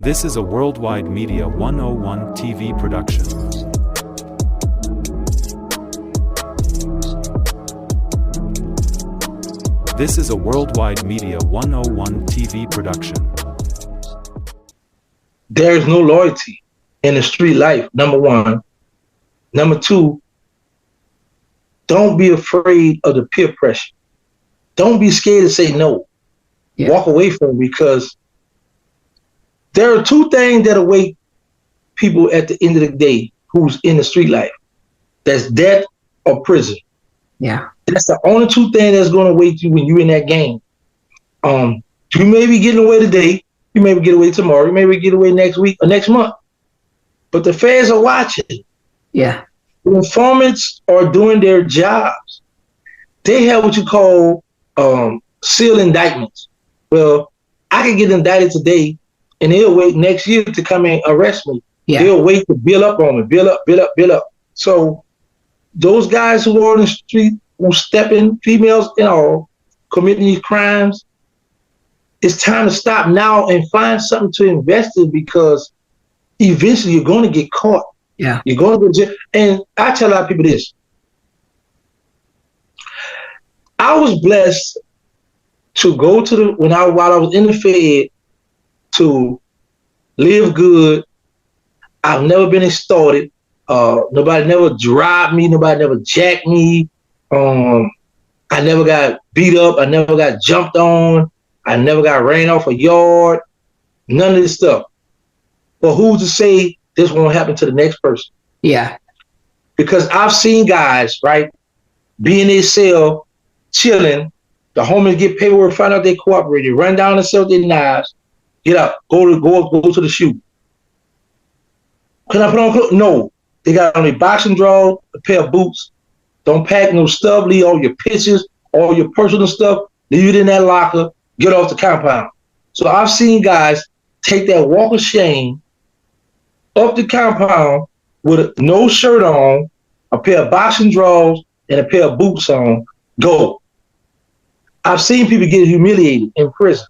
This is a Worldwide Media 101 TV production. This is a Worldwide Media 101 TV production. There is no loyalty in the street life, number one. Number two, don't be afraid of the peer pressure. Don't be scared to say no. Yeah. Walk away from it, because there are two things that await people at the end of the day who's in the street life. That's death or prison. Yeah. That's the only two things that's going to await you when you're in that game. You may be getting away today. You may get away tomorrow. You may get away next week or next month. But the feds are watching. Yeah. The informants are doing their jobs. They have what you call seal indictments. Well, I can get indicted today, and they'll wait next year to come and arrest me. Yeah. They'll wait to build up on me, build up. So those guys who are on the street, who step in, females and all, committing these crimes, it's time to stop now and find something to invest in, because eventually you're going to get caught. Yeah. You're going to go to jail. And I tell a lot of people this. I was blessed to go to while I was in the Fed, to live good. I've never been extorted. Nobody never dropped me. Nobody never jacked me. I never got beat up. I never got jumped on. I never got ran off a yard. None of this stuff. But who's to say this won't happen to the next person? Yeah. Because I've seen guys, right, be in their cell, chilling. The homies get paperwork, find out they cooperated, run down the cell with their knives, get up, go to the shoot. Can I put on clothes? No. They got on their boxing drawers, a pair of boots. Don't pack no stuff, leave all your pictures, all your personal stuff, leave it in that locker, get off the compound. So I've seen guys take that walk of shame up the compound with no shirt on, a pair of boxing drawers, and a pair of boots on, go. I've seen people get humiliated in prison.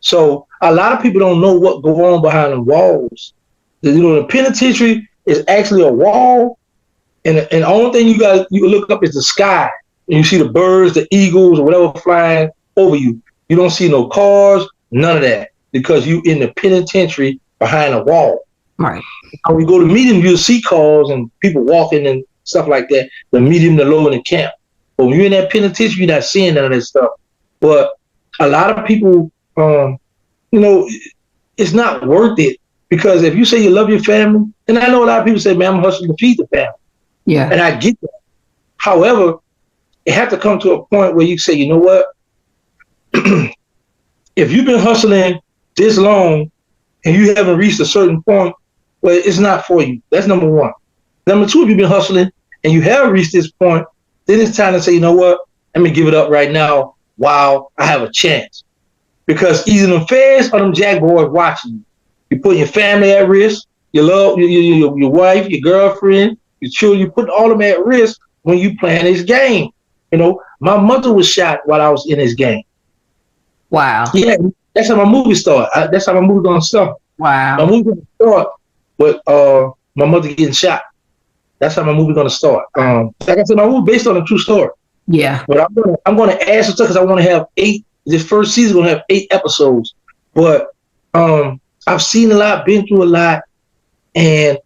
So a lot of people don't know what goes on behind the walls. The penitentiary is actually a wall, and the only thing you look up is the sky, and you see the birds, the eagles, or whatever flying over you. You don't see no cars, none of that, because you in the penitentiary behind a wall. Right. When we go to meetings, you'll see cars and people walking and stuff like that. The medium, the low, in the camp. But when you're in that penitentiary, you're not seeing none of that stuff. But a lot of people, it's not worth it, because if you say you love your family, and I know a lot of people say, man, I'm hustling to feed the family. Yeah. And I get that. However, it has to come to a point where you say, you know what? If you've been hustling this long and you haven't reached a certain point, well, it's not for you. That's number one. Number two, if you've been hustling and you have reached this point, then it's time to say, you know what? Let me give it up right now while I have a chance. Because either them feds or them jack boys watching you. You put your family at risk, your love, your wife, your girlfriend, your children, you put all of them at risk when you playing this game. My mother was shot while I was in this game. Wow. Yeah, that's how my movie started. That's how my movie gonna start. Wow. My movie gonna start with my mother getting shot. That's how my movie gonna start. Like I said, my movie based on a true story. Yeah. But I'm gonna add some stuff, because I want to have 8. This first season gonna have 8 episodes. But I've seen a lot, been through a lot, and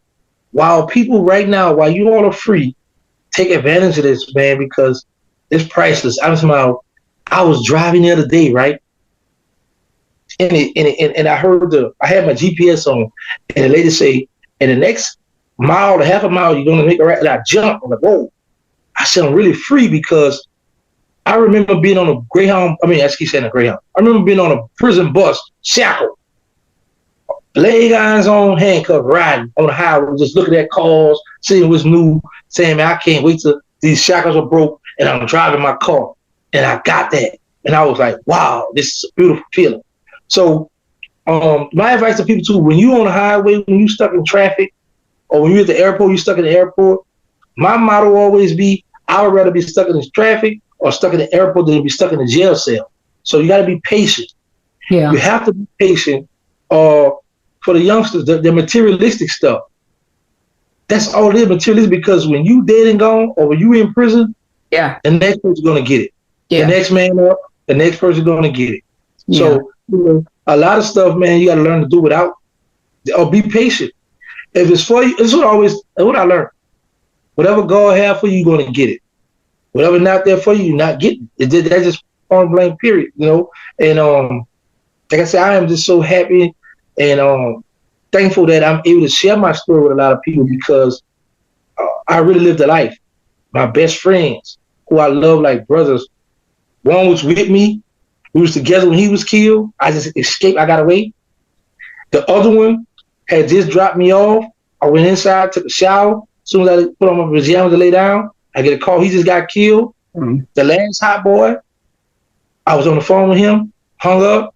while people right now, while you all are free, take advantage of this, man, because it's priceless. I was driving the other day, right? And I heard I had my GPS on, and the lady say, in the next mile to half a mile, you're gonna make a right. And I jumped. I'm like, whoa. I said, I'm really free, because I remember being on a Greyhound. I keep saying a Greyhound. I remember being on a prison bus, shackled, leg irons on, handcuffed, riding on the highway, just looking at cars, seeing what's new, saying, man, I can't wait till these shackles are broke and I'm driving my car. And I got that. And I was like, wow, this is a beautiful feeling. So my advice to people too, when you're on the highway, when you're stuck in traffic, or when you're at the airport, you're stuck in the airport, my motto will always be, I would rather be stuck in this traffic or stuck in the airport than to be stuck in a jail cell. So you got to be patient. Yeah. You have to be patient, or for the youngsters, the materialistic stuff. That's all it is, materialistic, because when you dead and gone, or when you in prison, yeah, the next person's gonna get it. yeah. The next man up, the next person's gonna get it. Yeah. So a lot of stuff, man, you gotta learn to do without, or be patient. If it's for you, it's what I learned. Whatever God have for you, you're gonna get it. Whatever not there for you, you're not getting it. That's just point blank, period. And like I said, I am just so happy and thankful that I'm able to share my story with a lot of people, because I really lived a life. My best friends, who I love like brothers, one was with me. We was together when he was killed. I just escaped. I got away. The other one had just dropped me off. I went inside, took a shower. As soon as I put on my pajamas to lay down, I get a call. He just got killed. Mm-hmm. The last hot boy, I was on the phone with him, hung up.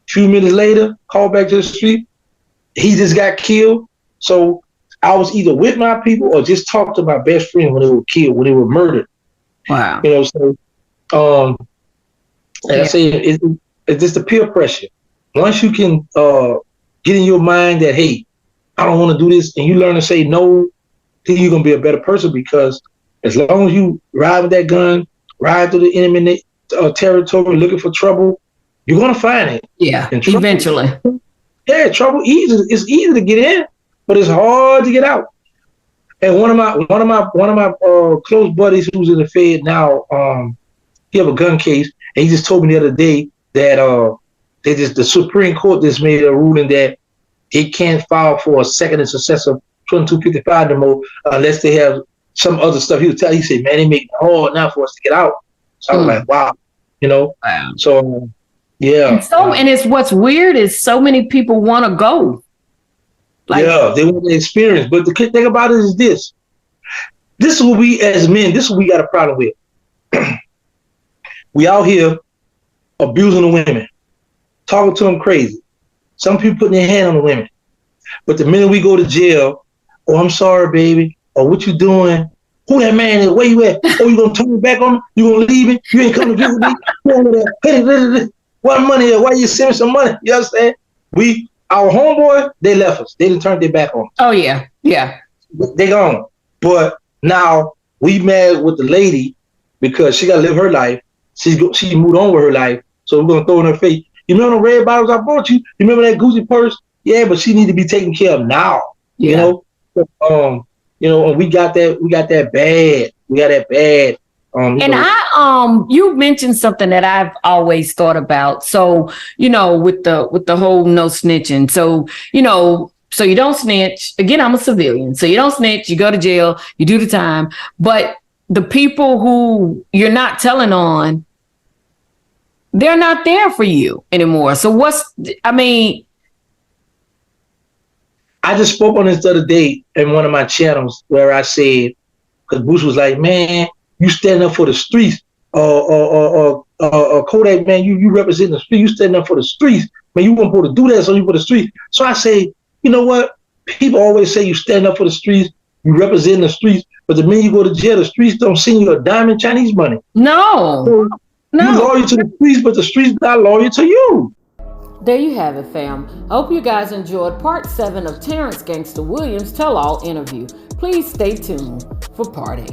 A few minutes later, called back to the street. He just got killed. So I was either with my people or just talked to my best friend when they were killed, when they were murdered. Wow. So I say it's just the peer pressure. Once you can get in your mind that, hey, I don't want to do this, and you learn to say no, then you're gonna be a better person, because as long as you ride with that gun, ride through the enemy territory looking for trouble, you're gonna find it. Yeah, eventually. Yeah, trouble it's easy to get in, but it's hard to get out. And one of my close buddies who's in the Fed now, he have a gun case, and he just told me the other day that the Supreme Court just made a ruling that he can't file for a second and successive 2255 no more unless they have some other stuff. He said, man, they make it hard now for us to get out. So I was like, wow, Wow. So yeah. And it's what's weird is so many people want to go. They want the experience. But the thing about it is this. This is what we as men, this is what we got a problem with. We out here abusing the women, talking to them crazy. Some people putting their hand on the women. But the minute we go to jail, oh, I'm sorry, baby. Or what you doing? Who that man is? Where you at? Oh, you gonna turn me back on me? You gonna leave me? You ain't coming to visit me? What money? Why you send me some money? You understand? Our homeboy, they left us. They didn't turn their back on us. Oh yeah, yeah. They gone. But now we mad with the lady because she gotta live her life. She moved on with her life. So we're gonna throw in her face. You remember the red bottles I bought you? You remember that Gucci purse? Yeah, but she need to be taken care of now. Yeah. And we got that bad. We got that bad. You mentioned something that I've always thought about. So, with the whole no snitching. So, so you don't snitch. Again, I'm a civilian. So you don't snitch, you go to jail, you do the time. But the people who you're not telling on, they're not there for you anymore. So I just spoke on this the other day in one of my channels where I said, because Bruce was like, man, you stand up for the streets, or Kodak, man, you represent the street, you stand up for the streets, man, you weren't supposed to do that, so you for the streets. So I say, you know what? People always say you stand up for the streets, you represent the streets, but the minute you go to jail, the streets don't send you a dime in Chinese money. No. So you're loyal to the streets, but the streets not loyal to you. There you have it, fam. I hope you guys enjoyed part 7 of Terrance Gangsta Williams' tell-all interview. Please stay tuned for part 8.